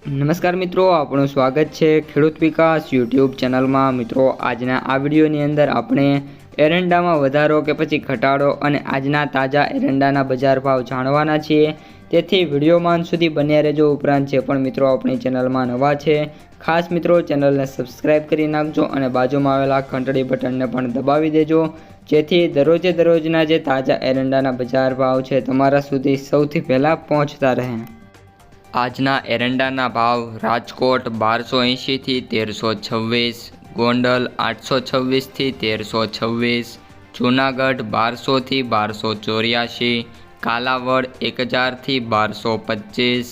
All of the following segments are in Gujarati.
નમસ્કાર મિત્રો, આપણું સ્વાગત છે ખેડૂત વિકાસ યુટ્યુબ ચેનલમાં। મિત્રો, આજના આ વિડીયોની અંદર આપણે એરંડામાં વધારો કે પછી ઘટાડો અને આજના તાજા એરંડાના બજાર ભાવ જાણવાના છીએ। તેથી વિડીયોમાં અંત સુધી બન્યા રહેજો। ઉપરાંત જે પણ મિત્રો આપણી ચેનલમાં નવા છે, ખાસ મિત્રો ચેનલને સબસ્ક્રાઈબ કરી નાખજો અને બાજુમાં આવેલા ઘંટડી બટનને પણ દબાવી દેજો, જેથી દરરોજના જે તાજા એરંડાના બજાર ભાવ છે તમારા સુધી સૌથી પહેલાં પહોંચતા રહે। આજના એરંડાના ભાવ: રાજકોટ 1280 થી 1326, ગોંડલ 826 થી 1326, જૂનાગઢ 1200 થી 1284, કાલાવડ 1000 થી 1225,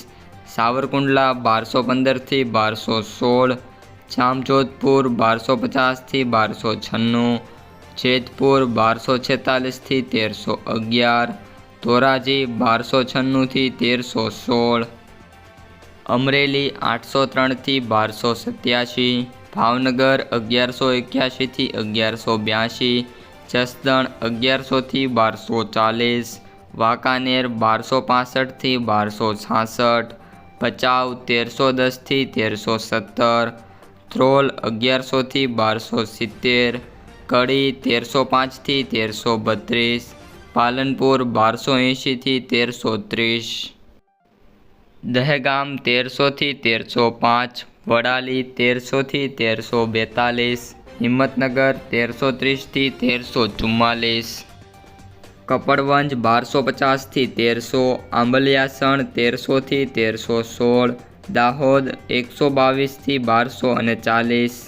સાવરકુંડલા 1215 થી 1216, જામજોધપુર 1250 થી 1296, જેતપુર 1246 થી 1311, ધોરાજી 1296 થી 1316, અમરેલી 803 થી 1287, ભાવનગર 1181 થી 1182, જસદણ 1100 થી 1240, વાંકાનેર 1265 થી 1266, ભચાઉ 1310 થી 1317, ધ્રોલ 1100 થી 1270, કડી 1305 થી 1332, પાલનપુર 1280 થી 1330, દહેગામ 1300 થી 1305, વડાલી 1300 થી 1342, હિંમતનગર 1330 થી 1344, કપડવંજ 1250 થી 1300, આંબલિયાસણ 1300 થી 1316, દાહોદ 122 થી 1240,